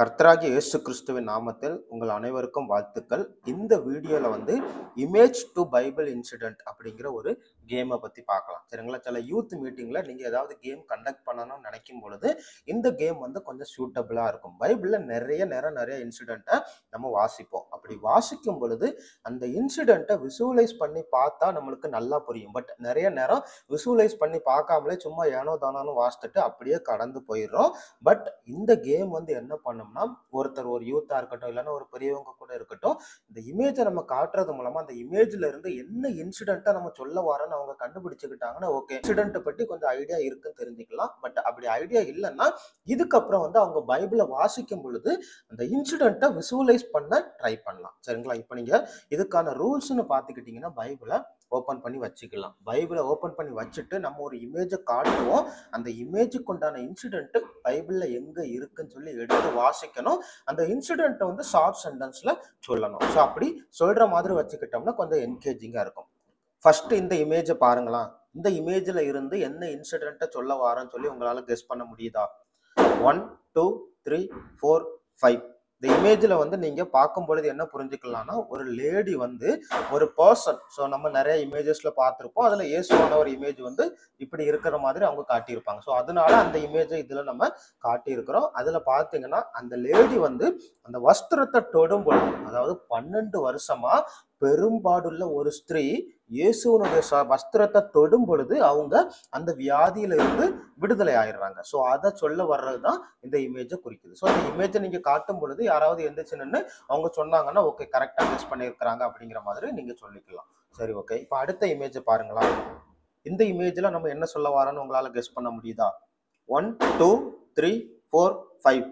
கர்த்தராகிய இயேசு கிறிஸ்துவின் நாமத்தில் உங்கள் அனைவருக்கும் வாழ்த்துக்கள். இந்த வீடியோல இமேஜ் டு பைபிள் இன்சிடென்ட் அப்படிங்கிற ஒரு கேமை பத்தி பார்க்கலாம். சரிங்களா? சில யூத் மீட்டிங்ல நீங்க ஏதாவது கேம் கண்டக்ட் பண்ணணும்னு நினைக்கும் பொழுது இந்த கேம் கொஞ்சம் சூட்டபிளா இருக்கும். பைபிள்ல நிறைய இன்சிடென்ட்டை நம்ம வாசிப்போம். அப்படி வாசிக்கும் பொழுது அந்த இன்சிடென்ட்டை விசுவலைஸ் பண்ணி பார்த்தா நம்மளுக்கு நல்லா புரியும். பட் நிறைய நேரம் விசுவலைஸ் பண்ணி பார்க்காமலே சும்மா ஏனோ தானோன்னு வாசித்துட்டு அப்படியே கடந்து போயிடுறோம். பட் இந்த கேம் என்ன பண்ணோம்னா, ஒருத்தர் ஒரு யூத்தா இருக்கட்டும், இல்லைன்னா ஒரு பெரியவங்க கூட இருக்கட்டும், இந்த இமேஜை நம்ம காட்டுறது மூலமா அந்த இமேஜ்ல இருந்து என்ன இன்சிடென்ட்டை நம்ம சொல்ல வரோன்னு அவங்க கண்டுபிடிச்சுக்கிட்டாங்கன்னா ஓகே, இன்சிடென்ட் பற்றி கொஞ்சம் ஐடியா இருக்குன்னு தெரிஞ்சுக்கலாம். பட் அப்படி ஐடியா இல்லைன்னா இதுக்கப்புறம் அவங்க பைபிளை வாசிக்கும் பொழுது அந்த இன்சிடென்ட்டை விசுவலைஸ் பண்ண ட்ரை பண்ணலாம். சரிங்களா? இப்போ நீங்க இதுக்கான ரூல்ஸ்ன்னு பார்த்துக்கிட்டீங்கன்னா, பைபிளை ஓப்பன் பண்ணி வச்சுக்கலாம். பைபிளை ஓப்பன் பண்ணி வச்சுட்டு நம்ம ஒரு இமேஜை காட்டுவோம். அந்த இமேஜுக்கு உண்டான இன்சிடென்ட் பைபிள்ல எங்க இருக்குன்னு சொல்லி எடுத்து வாசிக்கணும். அந்த இன்சிடென்ட்டை ஷார்ட் சென்டென்ஸ்ல சொல்லணும். ஸோ அப்படி சொல்ற மாதிரி வச்சுக்கிட்டோம்னா கொஞ்சம் என்கேஜிங்கா இருக்கும். ஃபர்ஸ்ட் இந்த இமேஜை பாருங்களா. இந்த இமேஜ்ல இருந்து என்ன இன்சிடென்ட்டை சொல்ல வாரன்னு சொல்லி உங்களால கெஸ் பண்ண முடியுதா? 1 2 3 4 5. இந்த இமேஜ்ல நீங்க பார்க்கும் பொழுது என்ன புரிஞ்சுக்கலாம்னா, ஒரு லேடி ஒரு பர்சன். ஸோ நம்ம நிறைய இமேஜஸ்ல பார்த்துருப்போம். அதுல இயேசுவான ஒரு இமேஜ் இப்படி இருக்கிற மாதிரி அவங்க காட்டியிருப்பாங்க. ஸோ அதனால அந்த இமேஜை இதுல நம்ம காட்டியிருக்கிறோம். அதுல பார்த்தீங்கன்னா அந்த லேடி அந்த வஸ்திரத்தை தொடும் பொழுது, அதாவது 12 வருஷமா பெரும்பாடுள்ள ஒரு ஸ்திரீ இயேசுவனுடைய வஸ்திரத்தை தொடும் பொழுது அவங்க அந்த வியாதியில இருந்து விடுதலை ஆயிடுறாங்க. ஸோ அதை சொல்ல வர்றதுதான் இந்த இமேஜை குறிக்குது. ஸோ இந்த இமேஜை நீங்க காட்டும் பொழுது யாராவது எந்திரிச்சுன்னு அவங்க சொன்னாங்கன்னா ஓகே, கரெக்டா கெஸ் பண்ணியிருக்கிறாங்க அப்படிங்கிற மாதிரி நீங்க சொல்லிக்கலாம். சரி, ஓகே. இப்போ அடுத்த இமேஜை பாருங்களா. இந்த இமேஜ்ல நம்ம என்ன சொல்ல வரோன்னு உங்களால கெஸ் பண்ண முடியுதா? 1 2 3 4 5.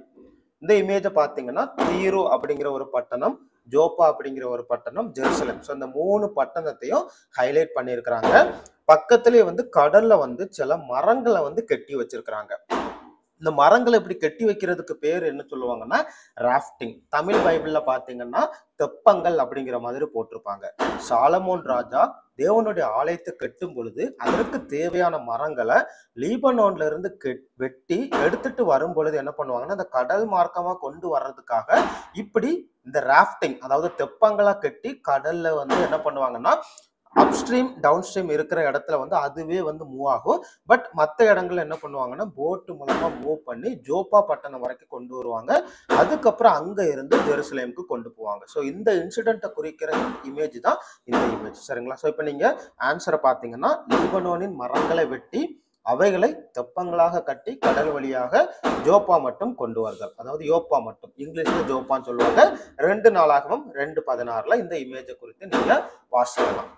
இந்த இமேஜை பார்த்தீங்கன்னா, தீரு அப்படிங்கிற ஒரு பட்டணம், ஜோப்பா அப்படிங்கிற ஒரு பட்டணம், ஜெருசலேம். ஸோ இந்த 3 பட்டணத்தையும் ஹைலைட் பண்ணியிருக்கிறாங்க. பக்கத்திலே கடல்ல சில மரங்களை கட்டி வச்சிருக்கிறாங்க. இந்த மரங்களை இப்படி கட்டி வைக்கிறதுக்கு பேர் என்ன சொல்லுவாங்கன்னா ராஃப்டிங். தமிழ் பைபிள்ல பாத்தீங்கன்னா தெப்பங்கள் அப்படிங்கிற மாதிரி போட்டிருப்பாங்க. சாலமோன் ராஜா தேவனுடைய ஆலயத்தை கட்டும் பொழுது அதற்கு தேவையான மரங்களை லீபனோன்ல இருந்து வெட்டி எடுத்துட்டு வரும் பொழுது என்ன பண்ணுவாங்கன்னா, அந்த கடல் மார்க்கமா கொண்டு வர்றதுக்காக இப்படி இந்த ராஃப்டிங், அதாவது தெப்பங்களா கட்டி கடல்ல என்ன பண்ணுவாங்கன்னா, அப்ஸ்ட்ரீம் டவுன் ஸ்ட்ரீம் இருக்கிற இடத்துல அதுவே மூவ் ஆகும். பட் மற்ற இடங்கள்ல என்ன பண்ணுவாங்கன்னா, போட்டு மூலமா மூவ் பண்ணி ஜோப்பா பட்டணம் வரைக்கும் கொண்டு வருவாங்க. அதுக்கப்புறம் அங்க இருந்து ஜெருசலேமுக்கு கொண்டு போவாங்க. ஸோ இந்த இன்சிடென்ட்டை குறிக்கிற இமேஜ் தான் இந்த இமேஜ். சரிங்களா? ஸோ இப்போ நீங்க ஆன்சரை பார்த்தீங்கன்னா, லீபனோனின் மரங்களை வெட்டி அவைகளை தெப்பங்களாக கட்டி கடல் வழியாக ஜோப்பா மட்டும் கொண்டு வருதல், அதாவது யோப்பா மட்டும், இங்கிலீஷ்ல ஜோப்பான்னு சொல்லுவாங்க. 2 நாளாகவும் 2:16 இந்த இமேஜை குறித்து நீங்க வாசிக்கலாம்.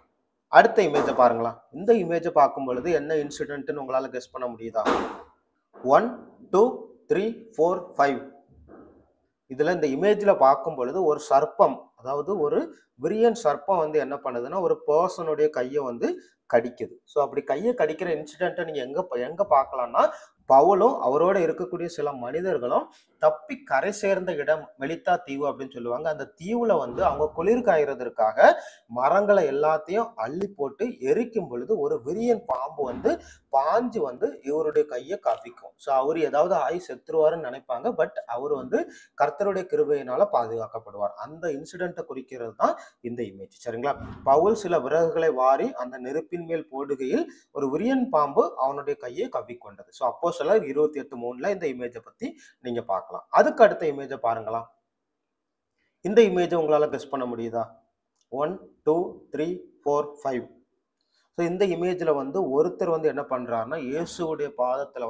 அடுத்த இமேஜை பாருங்களா. இந்த இமேஜை பார்க்கும் பொழுது என்ன இன்சிடென்ட்னு உங்களால கெஸ் பண்ண முடியுதா? 1 2 3 4 5. இதுல இந்த இமேஜ்ல பார்க்கும் பொழுது ஒரு சர்ப்பம், அதாவது ஒரு விரியன் சர்ப்பம் என்ன பண்ணுதுன்னா, ஒரு பர்சனுடைய கையை கடிக்குது. ஸோ அப்படி கையை கடிக்கிற இன்சிடென்ட்டை நீங்க எங்க பார்க்கலாம்னா, பவுலும் அவரோட இருக்கக்கூடிய சில மனிதர்களும் தப்பி கரை சேர்ந்த இடம் மெலித்தா தீவு அப்படின்னு சொல்லுவாங்க. அந்த தீவுல அவங்க குளிர் காயறதற்காக மரங்களை எல்லாத்தையும் அள்ளி போட்டு எரிக்கும் பொழுது ஒரு விரியன் பாம்பு பாஞ்சு இவருடைய கையை கவ்விக்கும். ஸோ அவர் ஏதாவது ஆய் செத்துருவாருன்னு நினைப்பாங்க. பட் அவர் கர்த்தருடைய கிருபையினால பாதுகாக்கப்படுவார். அந்த இன்சிடென்ட்டை குறிக்கிறது தான் இந்த இமேஜ். சரிங்களா? பவுல் சில விறகுகளை வாரி அந்த நெருப்பின் மேல் போடுகையில் ஒரு விரியன் பாம்பு அவனுடைய கையை கவ்விக்கொண்டது. ஸோ அப்போஸ்தலர் 28:3 இந்த இமேஜை பத்தி நீங்க பார்க்கலாம். அதுக்கு அடுத்த இமேஜை பாருங்களா. இந்த இமேஜை உங்களால கெஸ் பண்ண முடியுதா? 1 2 3 4 5. ஸோ இந்த இமேஜ்ல ஒருத்தர் என்ன பண்றாருன்னா, இயேசுடைய பாதத்துல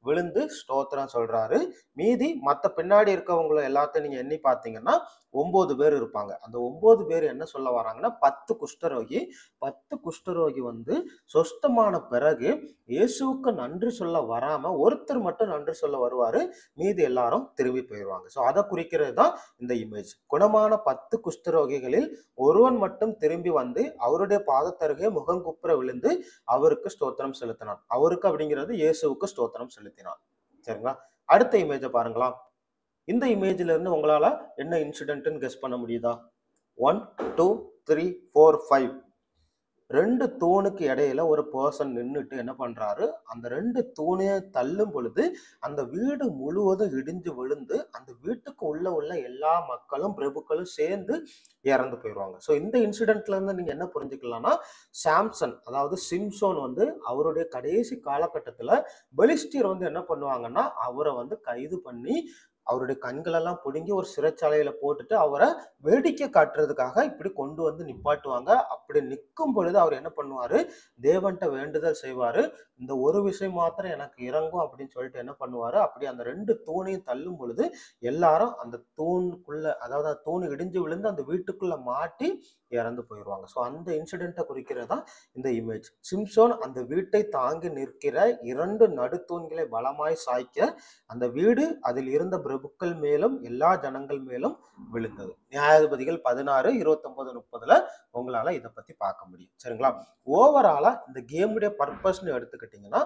விழுந்து ஸ்தோத்திரம் சொல்றாரு. மீதி மற்ற பின்னாடி இருக்கவங்களை எல்லாத்தையும் நீங்க எண்ணி பார்த்தீங்கன்னா 9 பேர் இருப்பாங்க. அந்த 9 பேர் என்ன சொல்ல வராங்கன்னா, 10 குஷ்டரோகி சொஸ்தமான பிறகு இயேசுவுக்கு நன்றி சொல்ல வராம ஒருத்தர் மட்டும் நன்றி சொல்ல வருவாரு. மீதி எல்லாரும் திரும்பி போயிடுவாங்க. ஸோ அதை குறிக்கிறது தான் இந்த இமேஜ். குணமான 10 குஷ்டரோகிகளில் ஒருவன் மட்டும் திரும்பி அவருடைய பாதத்தருகே முகங்குப்புற விழுந்து அவருக்கு ஸ்தோத்திரம் செலுத்தினான். அவருக்கு அப்படிங்கிறது இயேசுவுக்கு ஸ்தோத்திரம் செலுத்தினான். சரிங்களா? அடுத்த இமேஜை பாருங்களா. இந்த இமேஜ்ல இருந்து உங்களால என்ன இன்சிடென்ட்னு கெஸ் பண்ண முடியுதா? 1 2 3 4 5. 2 தூணுக்கு இடையில ஒரு பர்சன் நின்றுட்டு என்ன பண்றாரு, அந்த 2 தூணையை தள்ளும் பொழுது அந்த வீடு முழுவதும் இடிஞ்சு விழுந்து அந்த வீட்டுக்கு நாட்டில் உள்ள எல்லா மக்களும் பிரபுக்களும் சேர்ந்து இறந்து போயிடுவாங்க. ஸோ இந்த இன்சிடென்ட்ல இருந்து நீங்க என்ன புரிஞ்சுக்கலாம்னா, சாம்சன் அதாவது சிம்சோன் வந்து அவருடைய கடைசி காலகட்டத்தில் பெலிஸ்டியர் வந்து என்ன பண்ணுவாங்கன்னா அவரை வந்து கைது பண்ணி அவருடைய கண்களெல்லாம் பிடுங்கி ஒரு சிறைச்சாலையில போட்டுட்டு அவரை வேடிக்கை காட்டுறதுக்காக இப்படி கொண்டு வந்து நிப்பாட்டுவாங்க. அப்படி நிற்கும் பொழுது அவர் என்ன பண்ணுவாரு, தேவன்கிட்ட வேண்டுதல் செய்வாரு, இந்த ஒரு விஷயம் மாத்திரம் எனக்கு இறங்கும் அப்படின்னு சொல்லிட்டு என்ன பண்ணுவாரு, அப்படி அந்த 2 தூணையும் தள்ளும் பொழுது எல்லாரும் அந்த தூணுக்குள்ள, அதாவது அந்த தூண் இடிஞ்சு விழுந்து அந்த வீட்டுக்குள்ள மாட்டி இறந்து போயிடுவாங்க. ஸோ அந்த இன்சிடென்ட்டை குறிக்கிறதா இந்த இமேஜ். சிம்சோன் அந்த வீட்டை தாங்கி நிற்கிற 2 நடுத்தூண்களை பலமாய் சாய்க்க அந்த வீடு அதில் இருந்த பிரபுக்கள் மேலும் எல்லா ஜனங்கள் மேலும் விழுந்தது. நியாயாதிபதிகள் 16, 29, 30 உங்களால இதை பத்தி பார்க்க முடியும். சரிங்களா? ஓவராலா இந்த கேமுடைய பர்பஸ்ன்னு எடுத்துக்கிட்டீங்கன்னா,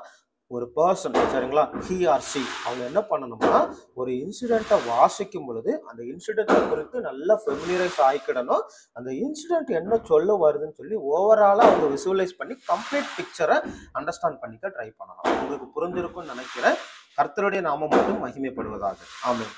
ஒரு பர்சன் சரிங்களா, ஹி ஆர் சி அவங்க என்ன பண்ணணும்னா ஒரு இன்சிடென்ட்டை வாசிக்கும் பொழுது அந்த இன்சிடென்ட்டை குறித்து நல்லா ஃபெமிலியரைஸ் ஆகிக்கிடணும். அந்த இன்சிடென்ட் என்ன சொல்ல வருதுன்னு சொல்லி ஓவராலா அவங்க விசுவலைஸ் பண்ணி கம்ப்ளீட் பிக்சரை அண்டர்ஸ்டாண்ட் பண்ணிக்க ட்ரை பண்ணணும். உங்களுக்கு புரிஞ்சிருக்கும்னு நினைக்கிறேன். கர்த்தருடைய நாமம் மட்டும் மகிமைப்படுவதாக. ஆமென்.